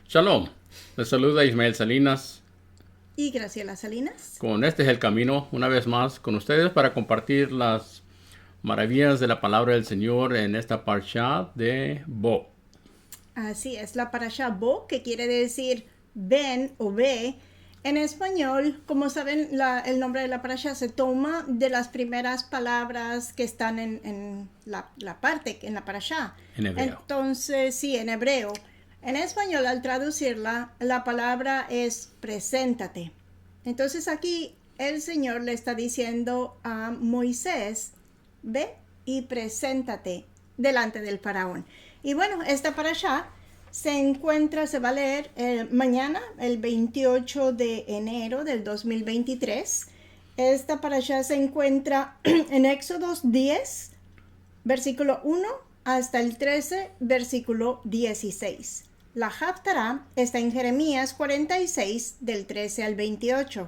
Shalom, les saluda Ismael Salinas. Y Graciela Salinas. Con Este es el Camino, una vez más con ustedes para compartir las maravillas de la palabra del Señor en esta parashá de Bo. Así es, la parashá Bo, que quiere decir ven o ve. En español, como saben, el nombre de la parashá se toma de las primeras palabras que están en la parte, en la parashá. En hebreo. Entonces, sí, en hebreo. En español, al traducirla, la palabra es preséntate. Entonces aquí el Señor le está diciendo a Moisés, ve y preséntate delante del faraón. Y bueno, esta parashá se va a leer mañana, el 28 de enero del 2023. Esta parashá se encuentra en Éxodo 10, versículo 1 hasta el 13, versículo 16. La Haftará está en Jeremías 46, del 13 al 28.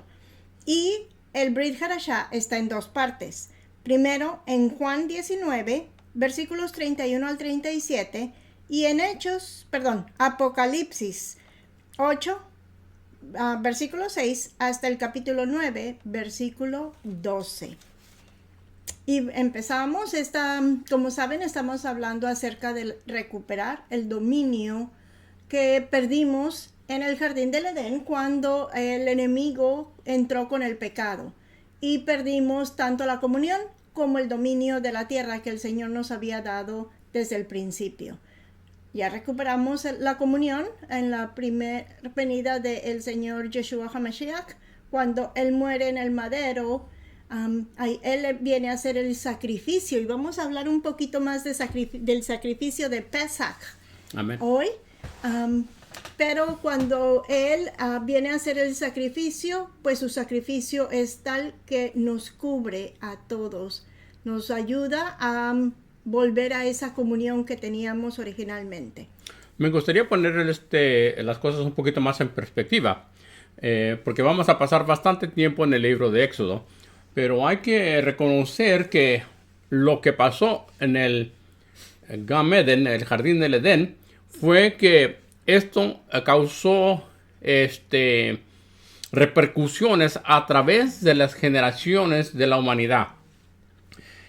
Y el Brit Hadashah está en dos partes. Primero en Juan 19, versículos 31 al 37. Y en Apocalipsis 8, versículo 6, hasta el capítulo 9, versículo 12. Y empezamos, como saben, estamos hablando acerca de recuperar el dominio que perdimos en el jardín del Edén cuando el enemigo entró con el pecado. Y perdimos tanto la comunión como el dominio de la tierra que el Señor nos había dado desde el principio. Ya recuperamos la comunión en la primera venida del Señor Yeshua HaMashiach, cuando Él muere en el madero. Él viene a hacer el sacrificio, y vamos a hablar un poquito más del sacrificio de Pesach. Amén. Hoy. Pero cuando Él viene a hacer el sacrificio, pues su sacrificio es tal que nos cubre a todos, nos ayuda a volver a esa comunión que teníamos originalmente. Me gustaría poner las cosas un poquito más en perspectiva, porque vamos a pasar bastante tiempo en el libro de Éxodo, pero hay que reconocer que lo que pasó en el Gan Eden, el jardín del Edén, fue que esto causó repercusiones a través de las generaciones de la humanidad.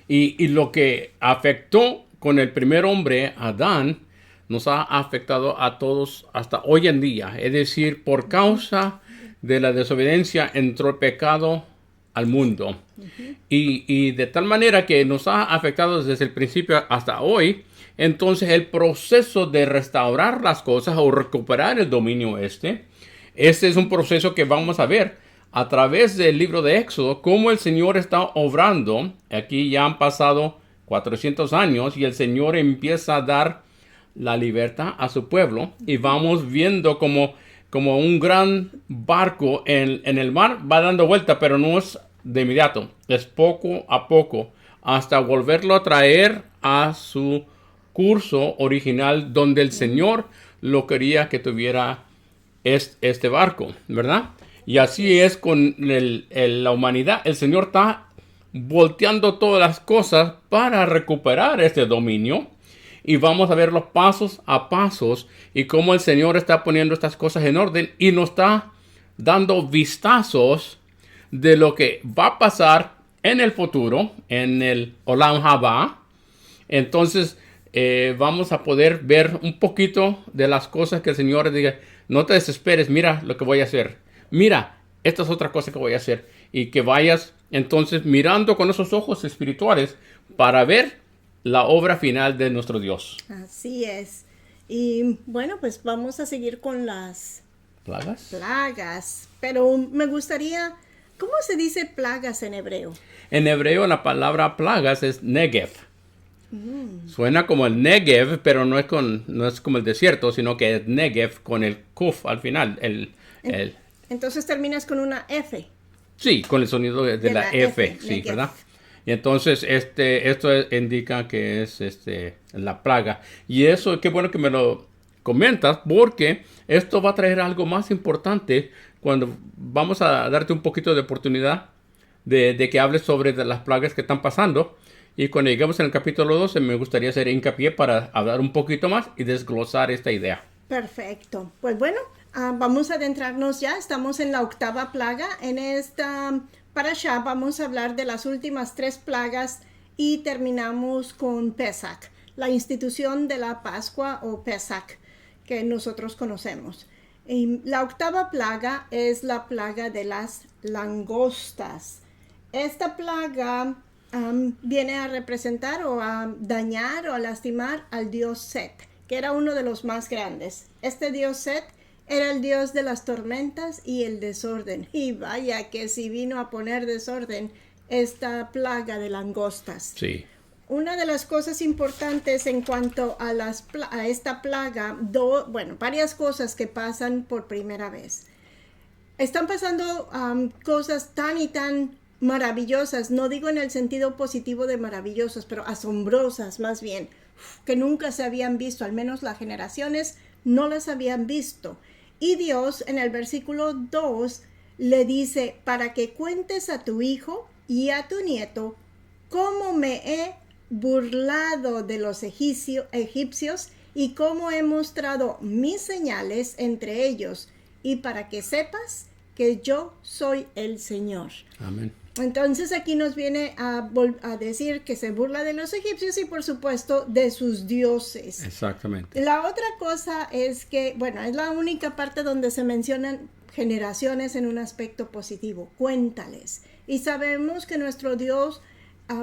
Y lo que afectó con el primer hombre, Adán, nos ha afectado a todos hasta hoy en día. Es decir, por causa de la desobediencia entró el pecado al mundo. Y de tal manera que nos ha afectado desde el principio hasta hoy. Entonces el proceso de restaurar las cosas o recuperar el dominio este es un proceso que vamos a ver a través del libro de Éxodo, cómo el Señor está obrando. Aquí ya han pasado 400 años y el Señor empieza a dar la libertad a su pueblo. Y vamos viendo como un gran barco en el mar va dando vuelta, pero no es de inmediato. Es poco a poco hasta volverlo a traer a su curso original donde el Señor lo quería que tuviera este barco, ¿verdad? Y así es con la humanidad. El Señor está volteando todas las cosas para recuperar este dominio. Y vamos a ver los pasos a pasos y cómo el Señor está poniendo estas cosas en orden y nos está dando vistazos de lo que va a pasar en el futuro, en el Olam Haba. Entonces, vamos a poder ver un poquito de las cosas que el Señor diga. No te desesperes, mira lo que voy a hacer. Mira, esta es otra cosa que voy a hacer. Y que vayas entonces mirando con esos ojos espirituales para ver la obra final de nuestro Dios. Así es. Y bueno, pues vamos a seguir con las plagas. Pero me gustaría, ¿cómo se dice plagas en hebreo? En hebreo la palabra plagas es negev. Suena como el Negev, pero no es como el desierto, sino que es Negev con el kuf al final. Entonces terminas con una F. Sí, con el sonido de la F, sí, Negev. ¿Verdad? Y entonces esto indica que es la plaga. Y eso, qué bueno que me lo comentas, porque esto va a traer algo más importante cuando vamos a darte un poquito de oportunidad de que hables sobre las plagas que están pasando. Y cuando lleguemos en el capítulo 12, me gustaría hacer hincapié para hablar un poquito más y desglosar esta idea. Perfecto. Pues bueno, vamos a adentrarnos ya. Estamos en la 8ª plaga. En esta parashá vamos a hablar de las últimas 3 plagas y terminamos con Pesach, la institución de la Pascua o Pesach que nosotros conocemos. Y la 8ª plaga es la plaga de las langostas. Esta plaga viene a representar o a dañar o a lastimar al dios Set, que era uno de los más grandes. Este dios Set era el dios de las tormentas y el desorden. Y vaya que si vino a poner desorden esta plaga de langostas. Sí. Una de las cosas importantes en cuanto a esta plaga, varias cosas que pasan por primera vez. Están pasando cosas tan y tan maravillosas, no digo en el sentido positivo de maravillosas, pero asombrosas más bien, que nunca se habían visto, al menos las generaciones no las habían visto. Y Dios en el versículo 2 le dice, para que cuentes a tu hijo y a tu nieto cómo me he burlado de los egipcios y cómo he mostrado mis señales entre ellos, y para que sepas que yo soy el Señor. Amén. Entonces aquí nos viene a decir que se burla de los egipcios y por supuesto de sus dioses. Exactamente. La otra cosa es que, es la única parte donde se mencionan generaciones en un aspecto positivo. Cuéntales. Y sabemos que nuestro Dios,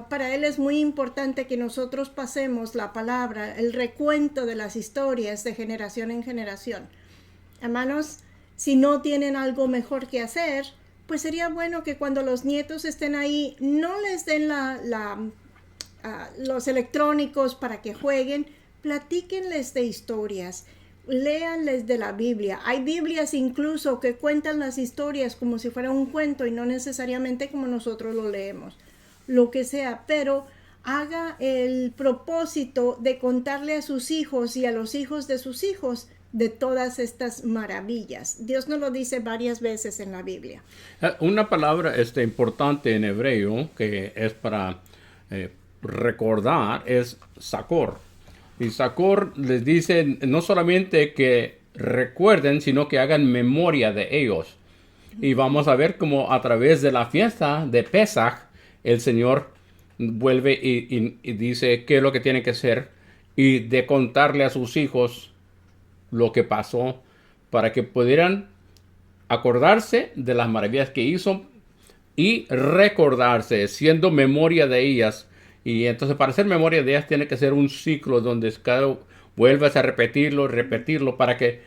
para Él es muy importante que nosotros pasemos la palabra, el recuento de las historias de generación en generación. Hermanos, si no tienen algo mejor que hacer, pues sería bueno que cuando los nietos estén ahí, no les den los electrónicos para que jueguen, platíquenles de historias, léanles de la Biblia. Hay Biblias incluso que cuentan las historias como si fuera un cuento y no necesariamente como nosotros lo leemos, lo que sea, pero haga el propósito de contarle a sus hijos y a los hijos de sus hijos de todas estas maravillas. Dios nos lo dice varias veces en la Biblia. Una palabra importante en hebreo que es para recordar es Sakor. Y Sakor les dice no solamente que recuerden, sino que hagan memoria de ellos. Y vamos a ver cómo a través de la fiesta de Pesach, el Señor vuelve y dice qué es lo que tiene que hacer y de contarle a sus hijos lo que pasó para que pudieran acordarse de las maravillas que hizo y recordarse, siendo memoria de ellas. Y entonces para hacer memoria de ellas tiene que ser un ciclo donde vuelvas a repetirlo para que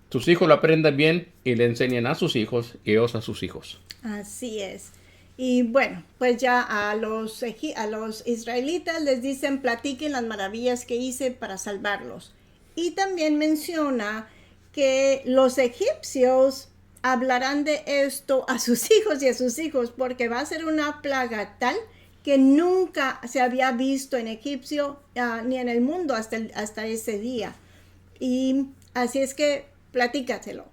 tus hijos lo aprendan bien y le enseñen a sus hijos y ellos a sus hijos. Así es. Y bueno, pues ya a los israelitas les dicen, platiquen las maravillas que hice para salvarlos. Y también menciona que los egipcios hablarán de esto a sus hijos y a sus hijos, porque va a ser una plaga tal que nunca se había visto en Egipcio ni en el mundo hasta ese día. Y así es que platícatelo.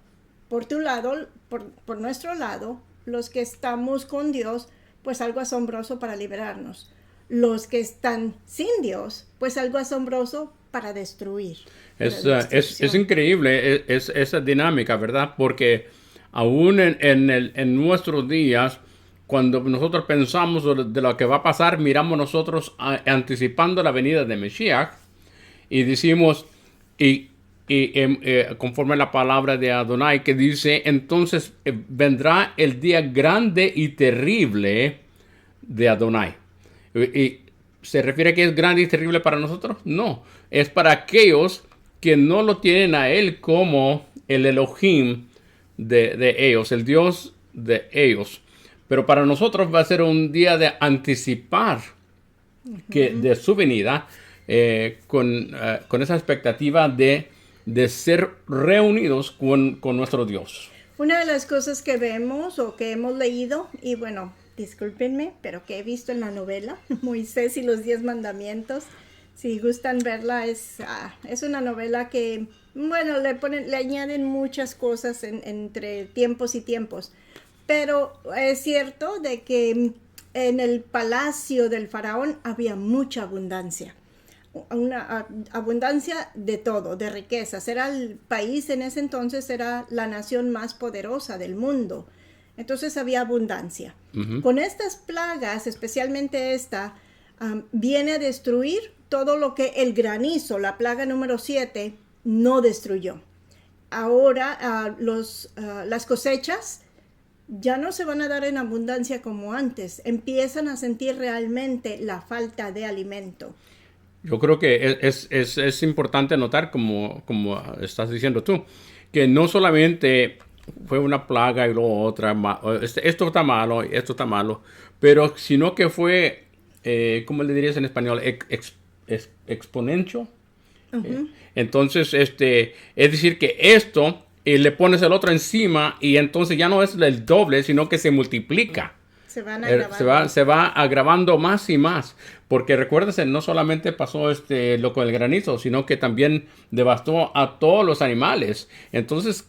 Por tu lado, por nuestro lado, los que estamos con Dios, pues algo asombroso para liberarnos. Los que están sin Dios, pues algo asombroso para destruir. Es increíble esa dinámica, ¿verdad? Porque aún en nuestros días, cuando nosotros pensamos de lo que va a pasar, miramos nosotros anticipando la venida de Mesías y decimos, conforme a la palabra de Adonai, que dice, entonces vendrá el día grande y terrible de Adonai. ¿Y se refiere a que es grande y terrible para nosotros? No, es para aquellos que no lo tienen a Él como el Elohim de ellos, el Dios de ellos. Pero para nosotros va a ser un día de anticipar de su venida con esa expectativa de ser reunidos con nuestro Dios. Una de las cosas que vemos o que hemos leído, y bueno, discúlpenme, pero que he visto en la novela Moisés y los 10 mandamientos, Si gustan verla, es una novela que, bueno, le añaden muchas cosas entre tiempos y tiempos. Pero es cierto de que en el palacio del faraón había mucha abundancia. Una abundancia de todo, de riquezas. Era el país en ese entonces, era la nación más poderosa del mundo. Entonces había abundancia. Con estas plagas, especialmente esta, viene a destruir todo lo que el granizo, la plaga número 7, no destruyó. Ahora las cosechas ya no se van a dar en abundancia como antes. Empiezan a sentir realmente la falta de alimento. Yo creo que es importante notar, como estás diciendo tú, que no solamente fue una plaga y luego otra, esto está malo, esto está malo, pero sino que fue, ¿cómo le dirías en español? Exponential. Entonces, es decir que esto, le pones el otro encima y entonces ya no es el doble, sino que se multiplica. Se van agravando. Se va agravando más y más. Porque recuérdense, no solamente pasó lo con el granizo, sino que también devastó a todos los animales. Entonces,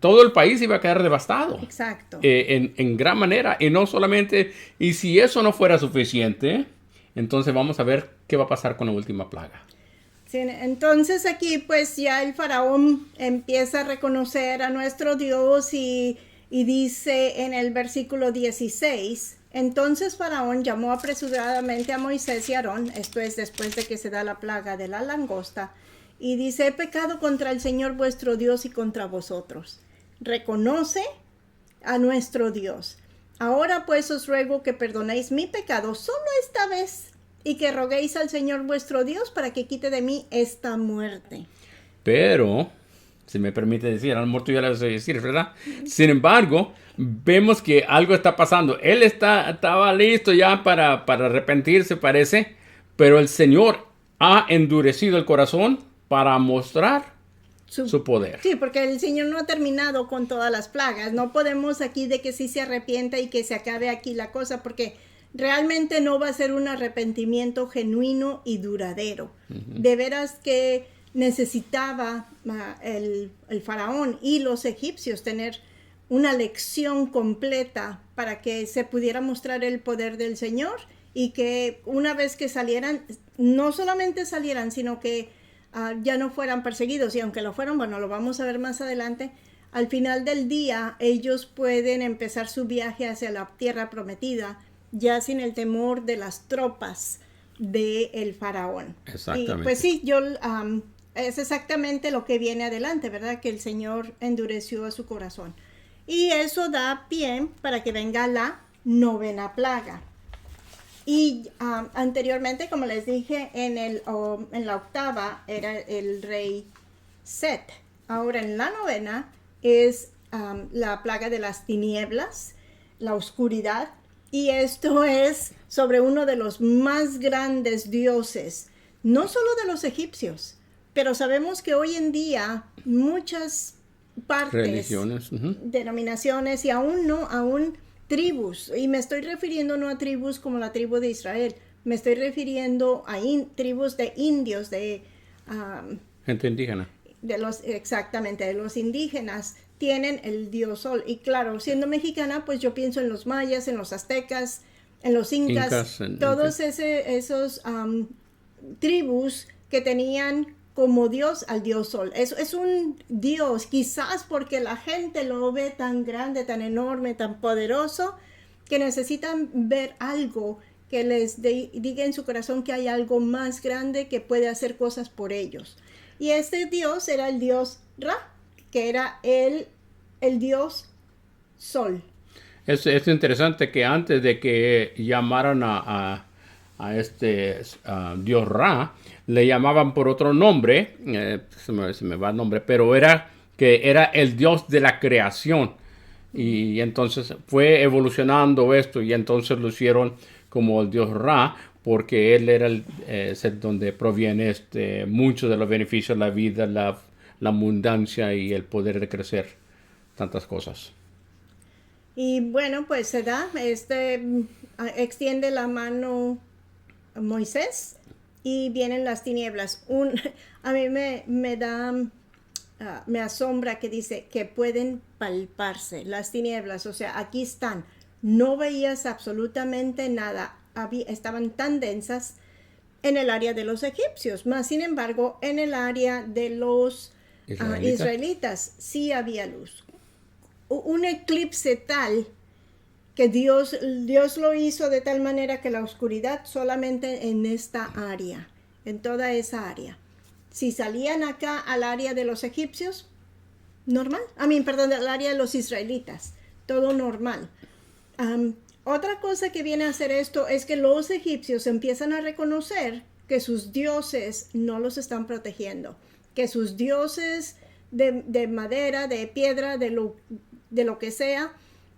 todo el país iba a quedar devastado. Exacto. En gran manera. Y no solamente, y si eso no fuera suficiente, entonces vamos a ver qué va a pasar con la última plaga. Sí, entonces aquí pues ya el faraón empieza a reconocer a nuestro Dios y dice en el versículo 16, entonces Faraón llamó apresuradamente a Moisés y Aarón, esto es después de que se da la plaga de la langosta, y dice, he pecado contra el Señor vuestro Dios y contra vosotros. Reconoce a nuestro Dios. Ahora pues os ruego que perdonéis mi pecado solo esta vez y que roguéis al Señor vuestro Dios para que quite de mí esta muerte. Pero, si me permite decir, al muerto ya le voy a decir, ¿verdad? Sin embargo, vemos que algo está pasando. Él estaba listo ya para arrepentirse, parece, pero el Señor ha endurecido el corazón para mostrar su poder. Sí, porque el Señor no ha terminado con todas las plagas. No podemos aquí de que sí se arrepienta y que se acabe aquí la cosa, porque realmente no va a ser un arrepentimiento genuino y duradero. De veras que necesitaba el faraón y los egipcios tener una lección completa para que se pudiera mostrar el poder del Señor y que una vez que salieran, no solamente salieran, sino que ya no fueran perseguidos. Y aunque lo fueron, bueno, lo vamos a ver más adelante, al final del día ellos pueden empezar su viaje hacia la tierra prometida ya sin el temor de las tropas del faraón. Exactamente. Y pues sí, es exactamente lo que viene adelante, ¿verdad? Que el Señor endureció su corazón. Y eso da pie para que venga la 9ª plaga. Y anteriormente, como les dije, en la 8ª era el rey Set. Ahora en la 9ª es la plaga de las tinieblas, la oscuridad. Y esto es sobre uno de los más grandes dioses, no solo de los egipcios, pero sabemos que hoy en día muchas partes, religiones, denominaciones y aún tribus, y me estoy refiriendo no a tribus como la tribu de Israel, me estoy refiriendo a tribus de indios, de gente indígena. Exactamente, de los indígenas, tienen el dios Sol. Y claro, siendo mexicana, pues yo pienso en los mayas, en los aztecas, en los incas, todos esos tribus que tenían como dios al dios Sol. Es un dios, quizás porque la gente lo ve tan grande, tan enorme, tan poderoso, que necesitan ver algo que les diga en su corazón que hay algo más grande que puede hacer cosas por ellos. Y este dios era el dios Ra, que era el dios Sol. Es interesante que antes de que llamaran a dios Ra, le llamaban por otro nombre, se me va el nombre, pero era el dios de la creación. Y entonces fue evolucionando esto y entonces lo hicieron como el dios Ra, porque él era el donde proviene muchos de los beneficios, la vida, la abundancia y el poder de crecer, tantas cosas. Y bueno, pues se da, extiende la mano a Moisés y vienen las tinieblas. A mí me asombra que dice que pueden palparse las tinieblas, o sea, aquí están. No veías absolutamente nada, estaban tan densas en el área de los egipcios, más sin embargo, en el área de los israelitas sí había luz. Un eclipse tal que Dios lo hizo de tal manera que la oscuridad solamente en esta área, en toda esa área. Si salían acá al área de los egipcios, normal. Perdón, al área de los israelitas, todo normal. Otra cosa que viene a hacer esto es que los egipcios empiezan a reconocer que sus dioses no los están protegiendo, que sus dioses de madera, de piedra, de lo que sea,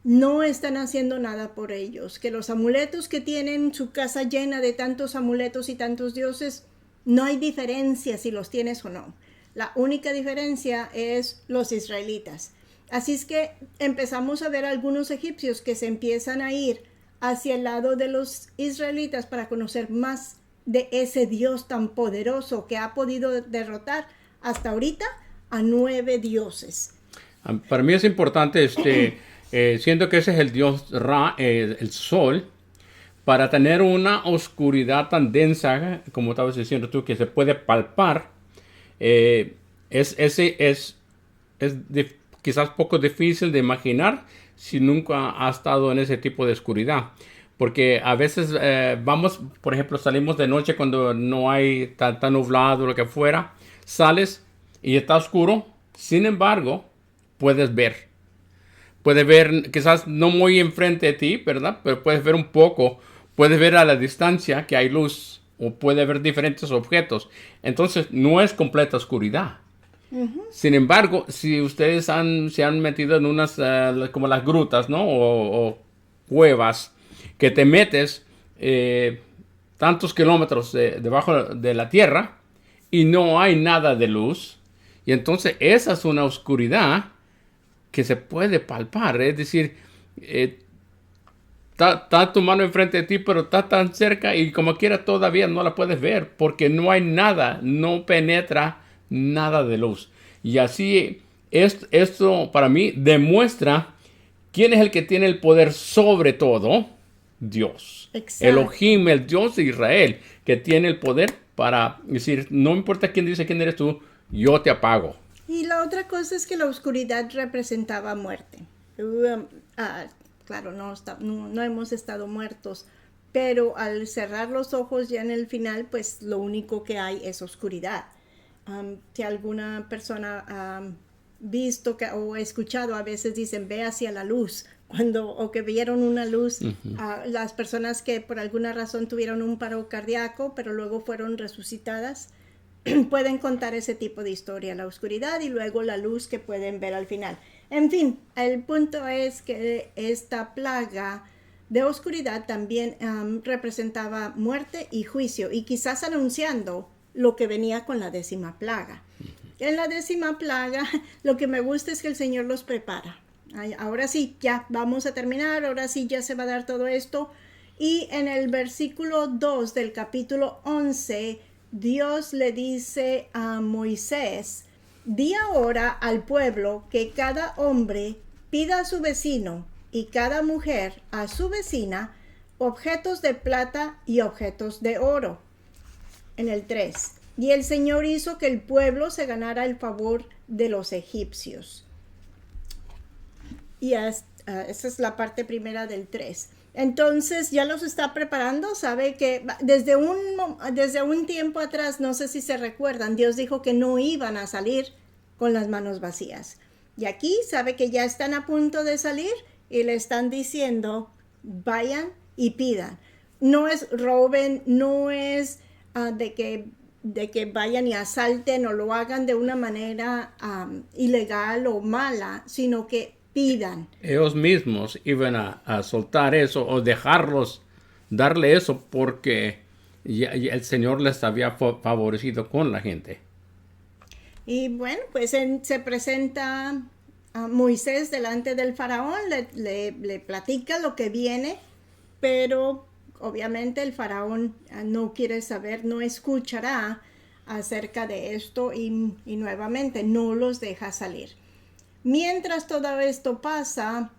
no están haciendo nada por ellos, que los amuletos que tienen, su casa llena de tantos amuletos y tantos dioses, no hay diferencia si los tienes o no. La única diferencia es los israelitas. Así es que empezamos a ver algunos egipcios que se empiezan a ir hacia el lado de los israelitas para conocer más de ese Dios tan poderoso que ha podido derrotar hasta ahorita a 9 dioses. Para mí es importante, siento que ese es el dios Ra, el sol, para tener una oscuridad tan densa, como estabas diciendo tú, que se puede palpar, quizás poco difícil de imaginar si nunca ha estado en ese tipo de oscuridad. Porque a veces vamos, por ejemplo, salimos de noche cuando no hay tan nublado o lo que fuera, sales y está oscuro, sin embargo, puedes ver. Puedes ver, quizás no muy enfrente de ti, ¿verdad? Pero puedes ver un poco. Puedes ver a la distancia que hay luz o puede ver diferentes objetos. Entonces, no es completa oscuridad. Uh-huh. Sin embargo, si ustedes se han metido en unas, como las grutas, ¿no? O cuevas, que te metes tantos kilómetros debajo de la tierra y no hay nada de luz. Y entonces, esa es una oscuridad que se puede palpar. Es decir, está tu mano enfrente de ti, pero está tan cerca y como quiera todavía no la puedes ver porque no hay nada, no penetra nada de luz. Y así esto para mí demuestra quién es el que tiene el poder sobre todo. Dios. Exacto. Elohim, el Dios de Israel, que tiene el poder para decir, no importa quién dice quién eres tú, yo te apago. Y la otra cosa es que la oscuridad representaba muerte. Claro, no hemos estado muertos, pero al cerrar los ojos ya en el final, pues lo único que hay es oscuridad. Si alguna persona ha visto o escuchado, a veces dicen, ve hacia la luz, o que vieron una luz, uh-huh. Las personas que por alguna razón tuvieron un paro cardíaco, pero luego fueron resucitadas, pueden contar ese tipo de historia, la oscuridad y luego la luz que pueden ver al final. En fin, el punto es que esta plaga de oscuridad también representaba muerte y juicio, y quizás anunciando lo que venía con la 10ª plaga. En la 10ª plaga, lo que me gusta es que el Señor los prepara. Ahora sí, ya vamos a terminar, ahora sí ya se va a dar todo esto. Y en el versículo 2 del capítulo 11, Dios le dice a Moisés, di ahora al pueblo que cada hombre pida a su vecino y cada mujer a su vecina objetos de plata y objetos de oro. En el 3, y el Señor hizo que el pueblo se ganara el favor de los egipcios. Y esa es la parte primera del 3. Entonces ya los está preparando, sabe que desde un tiempo atrás, no sé si se recuerdan, Dios dijo que no iban a salir con las manos vacías. Y aquí sabe que ya están a punto de salir y le están diciendo, vayan y pidan. No es roben, no es de que vayan y asalten o lo hagan de una manera ilegal o mala, sino que pidan. Ellos mismos iban a soltar eso o darle eso porque ya el Señor les había favorecido con la gente. Y bueno, pues se presenta a Moisés delante del faraón, le platica lo que viene, pero obviamente el faraón no quiere saber, no escuchará acerca de esto y nuevamente no los deja salir. Mientras todo esto pasa,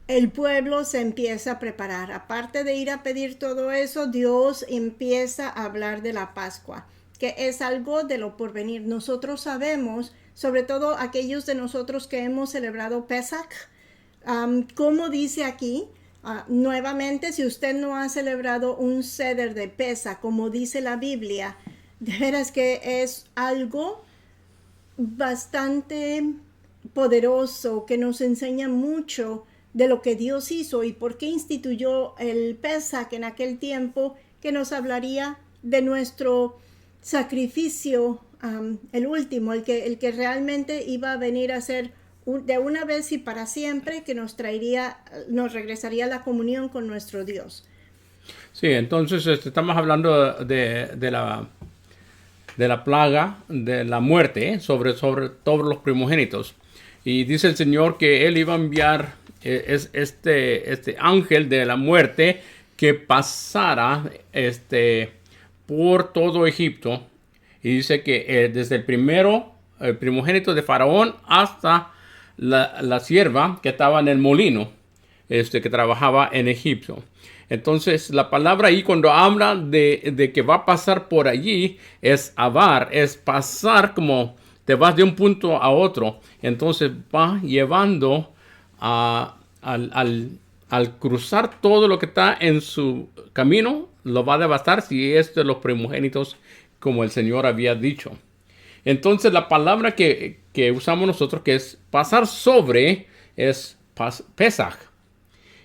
el pueblo se empieza a preparar. Aparte de ir a pedir todo eso, Dios empieza a hablar de la Pascua, que es algo de lo porvenir. Nosotros sabemos, sobre todo aquellos de nosotros que hemos celebrado Pesach, como dice aquí, nuevamente, si usted no ha celebrado un Seder de Pesach, como dice la Biblia, de veras que es algo bastante poderoso, que nos enseña mucho de lo que Dios hizo y por qué instituyó el Pesach en aquel tiempo, que nos hablaría de nuestro sacrificio, el último, el que realmente iba a venir a ser de una vez y para siempre, que nos regresaría a la comunión con nuestro Dios. Sí, entonces estamos hablando de la plaga, de la muerte, sobre todos los primogénitos. Y dice el Señor que Él iba a enviar este ángel de la muerte que pasara por todo Egipto. Y dice que desde el primogénito de Faraón hasta la sierva que estaba en el molino, que trabajaba en Egipto. Entonces la palabra ahí cuando habla de que va a pasar por allí es avar, es pasar, como te vas de un punto a otro. Entonces va llevando al cruzar todo lo que está en su camino, lo va a devastar si es de los primogénitos, como el Señor había dicho. Entonces la palabra que usamos nosotros, que es pasar sobre, es Pesach.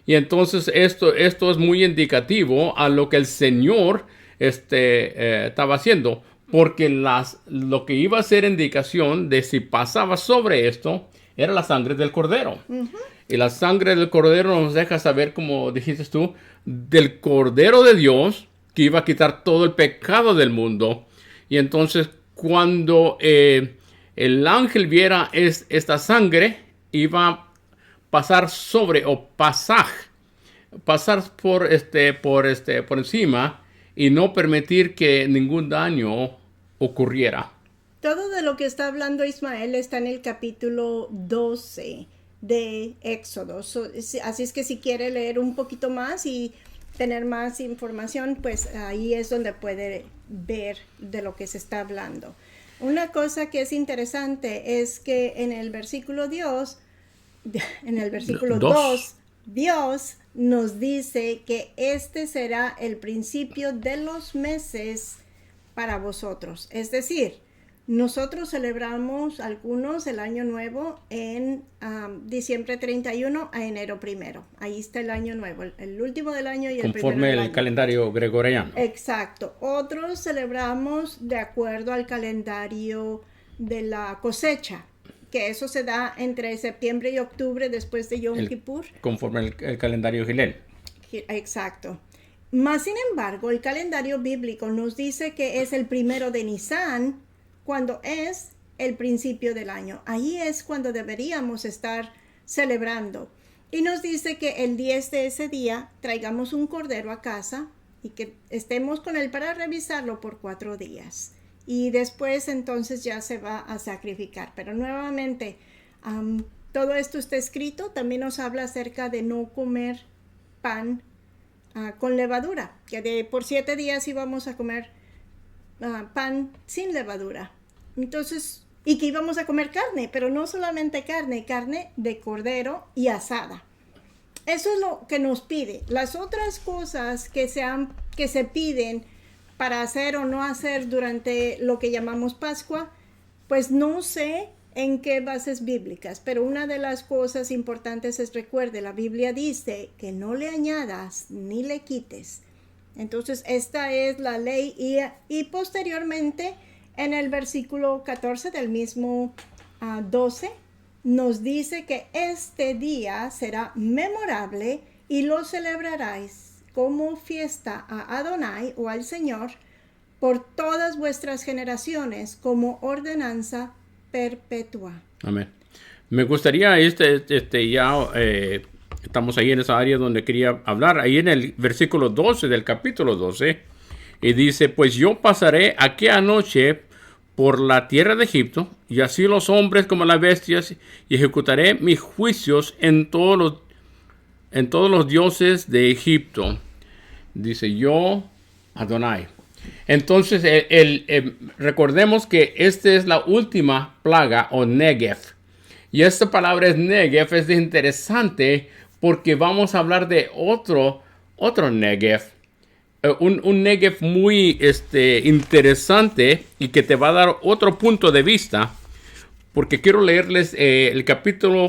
Y entonces esto es muy indicativo a lo que el Señor estaba haciendo, porque lo que iba a ser indicación de si pasaba sobre esto era la sangre del Cordero. Uh-huh. Y la sangre del Cordero nos deja saber, como dijiste tú, del Cordero de Dios, que iba a quitar todo el pecado del mundo. Y entonces cuando el ángel viera esta sangre, iba a pasar sobre, o pasar por encima, y no permitir que ningún daño ocurriera. Todo de lo que está hablando Ismael está en el capítulo 12 de Éxodo. Así es que si quiere leer un poquito más y tener más información, pues ahí es donde puede ver de lo que se está hablando. Una cosa que es interesante es que en el versículo 2, Dios nos dice que este será el principio de los meses para vosotros. Es decir, nosotros celebramos algunos el año nuevo en diciembre 31 a enero 1. Ahí está el año nuevo, el último del año y el primero del año. Conforme el calendario gregoriano. Exacto. Otros celebramos de acuerdo al calendario de la cosecha, que eso se da entre septiembre y octubre después de Yom Kippur. Conforme el calendario Gilel. Exacto. Más sin embargo, el calendario bíblico nos dice que es el 1 de Nisan, cuando es el principio del año. Ahí es cuando deberíamos estar celebrando. Y nos dice que el 10 de ese día traigamos un cordero a casa y que estemos con él para revisarlo por 4 días. Y después entonces ya se va a sacrificar. Pero nuevamente, todo esto está escrito. También nos habla acerca de no comer pan con levadura, que por 7 días íbamos a comer pan sin levadura. Entonces, y que íbamos a comer carne, pero no solamente carne de cordero y asada. Eso es lo que nos pide. Las otras cosas que se piden para hacer o no hacer durante lo que llamamos Pascua, pues no sé en qué bases bíblicas, pero una de las cosas importantes es, recuerde, la Biblia dice que no le añadas ni le quites. Entonces esta es la ley y posteriormente en el versículo 14 del mismo 12 nos dice que este día será memorable y lo celebraréis como fiesta a Adonai o al Señor por todas vuestras generaciones como ordenanza perpetua. Amén. Me gustaría ya estamos ahí en esa área donde quería hablar, ahí en el versículo 12 del capítulo 12, y dice, pues yo pasaré aquella noche por la tierra de Egipto, y así los hombres como las bestias, y ejecutaré mis juicios en todos los dioses de Egipto. Dice yo, Adonai. Entonces, recordemos que esta es la última plaga, o Negev. Y esta palabra es Negev, es interesante porque vamos a hablar de otro Negev. Un Negev muy interesante y que te va a dar otro punto de vista. Porque quiero leerles el capítulo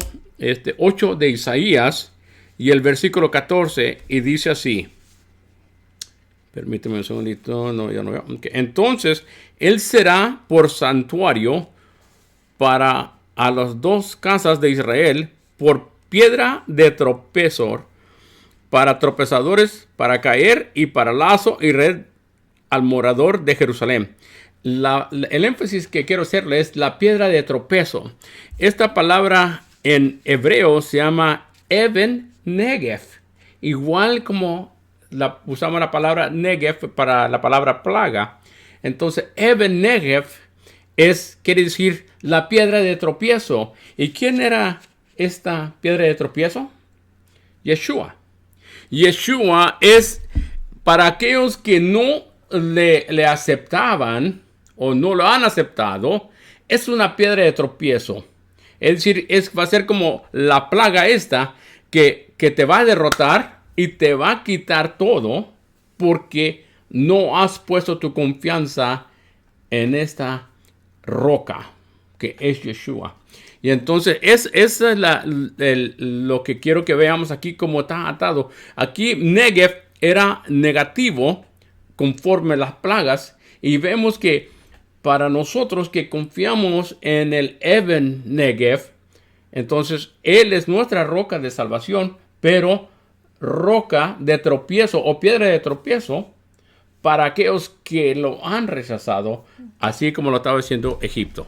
8 de Isaías y el versículo 14, y dice así. Permíteme un segundito. No, ya no veo. Okay. Entonces, él será por santuario para a las dos casas de Israel, por piedra de tropiezo, para tropezadores, para caer, y para lazo y red al morador de Jerusalén. El énfasis que quiero hacerle es la piedra de tropiezo. Esta palabra en hebreo se llama Even Negev, igual como usamos la palabra Negev para la palabra plaga. Entonces, Even Negev quiere decir la piedra de tropiezo. ¿Y quién era esta piedra de tropiezo? Yeshua. Yeshua es para aquellos que no le aceptaban o no lo han aceptado, es una piedra de tropiezo. Es decir, va a ser como la plaga esta que te va a derrotar y te va a quitar todo porque no has puesto tu confianza en esta roca que es Yeshua. Y entonces esa es lo que quiero que veamos aquí como está atado. Aquí Negev era negativo conforme las plagas, y vemos que para nosotros que confiamos en el Even Negev, entonces él es nuestra roca de salvación, pero roca de tropiezo o piedra de tropiezo para aquellos que lo han rechazado, así como lo estaba diciendo Egipto.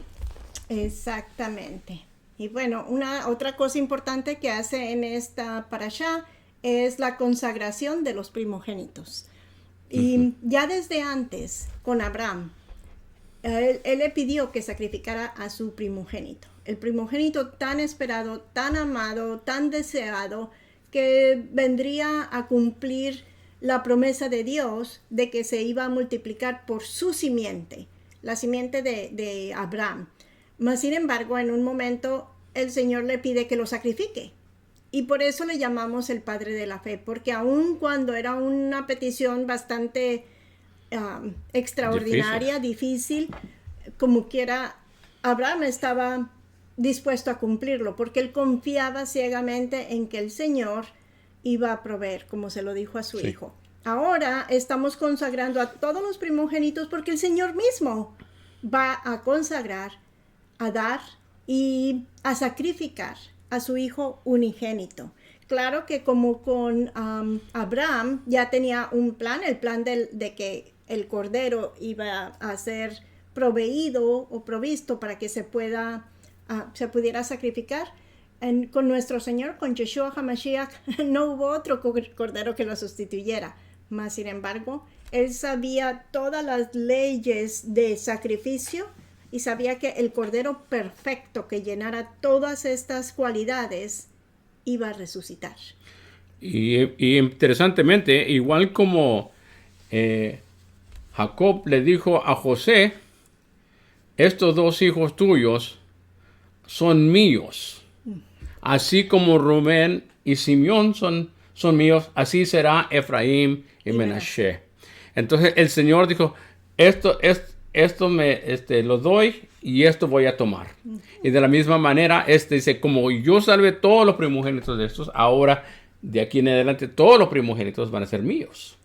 Exactamente. Y bueno, otra cosa importante que hace en esta parashá es la consagración de los primogénitos. Y ya desde antes, con Abraham, él le pidió que sacrificara a su primogénito. El primogénito tan esperado, tan amado, tan deseado, que vendría a cumplir la promesa de Dios de que se iba a multiplicar por su simiente, la simiente de Abraham. Mas, sin embargo, en un momento el Señor le pide que lo sacrifique. Y por eso le llamamos el Padre de la Fe, porque aun cuando era una petición bastante extraordinaria, difícil, como quiera, Abraham estaba dispuesto a cumplirlo, porque él confiaba ciegamente en que el Señor iba a proveer, como se lo dijo a su hijo. Ahora estamos consagrando a todos los primogénitos porque el Señor mismo va a consagrar, a dar y a sacrificar a su hijo unigénito. Claro que como con Abraham ya tenía un plan, el plan de que el cordero iba a ser proveído o provisto para que se pudiera sacrificar. Con nuestro Señor, con Yeshua HaMashiach, no hubo otro cordero que lo sustituyera. Mas, sin embargo, él sabía todas las leyes de sacrificio y sabía que el cordero perfecto que llenara todas estas cualidades iba a resucitar. Y interesantemente, igual como Jacob le dijo a José, estos dos hijos tuyos son míos. Así como Rubén y Simeón son míos, así será Efraín y Menashe. Entonces el Señor dijo, esto lo doy y esto voy a tomar. Y de la misma manera, dice, como yo salvé todos los primogénitos de estos, ahora de aquí en adelante todos los primogénitos van a ser míos.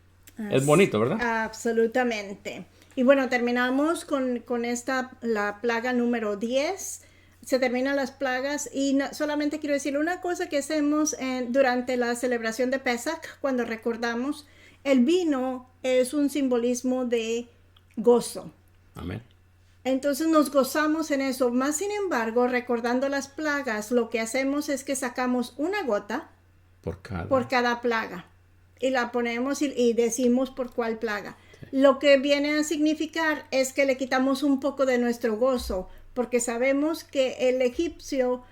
Es bonito, ¿verdad? Absolutamente. Y bueno, terminamos con la plaga número 10. Se terminan las plagas y solamente quiero decir una cosa que hacemos durante la celebración de Pesach, cuando recordamos, el vino es un simbolismo de gozo. Amén. Entonces nos gozamos en eso. Más sin embargo, recordando las plagas, lo que hacemos es que sacamos una gota por cada plaga. Y la ponemos y decimos por cuál plaga. Lo que viene a significar es que le quitamos un poco de nuestro gozo, porque sabemos que el egipcio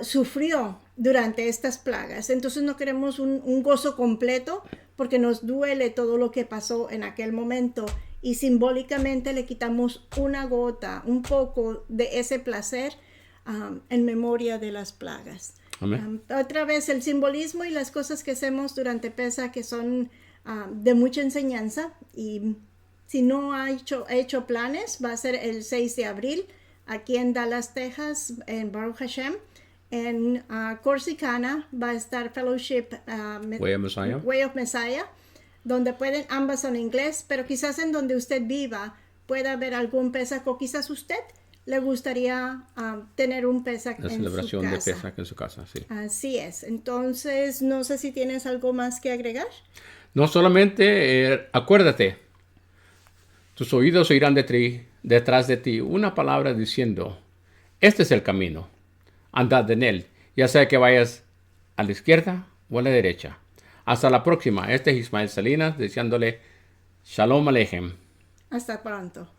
sufrió durante estas plagas. Entonces no queremos un gozo completo, porque nos duele todo lo que pasó en aquel momento. Y simbólicamente le quitamos una gota, un poco de ese placer en memoria de las plagas. Otra vez el simbolismo y las cosas que hacemos durante Pesach que son de mucha enseñanza, y si no ha hecho planes, va a ser el 6 de abril aquí en Dallas, Texas, en Baruch Hashem. En Corsicana va a estar Fellowship Way of Messiah, donde pueden, ambas son inglés, pero quizás en donde usted viva pueda haber algún Pesach, o quizás usted le gustaría tener un Pesach en su casa. La celebración de Pesach en su casa, sí. Así es. Entonces, no sé si tienes algo más que agregar. No, solamente acuérdate, tus oídos oirán detrás de ti una palabra diciendo, este es el camino, andad en él, ya sea que vayas a la izquierda o a la derecha. Hasta la próxima. Este es Ismael Salinas deseándole Shalom Aleichem. Hasta pronto.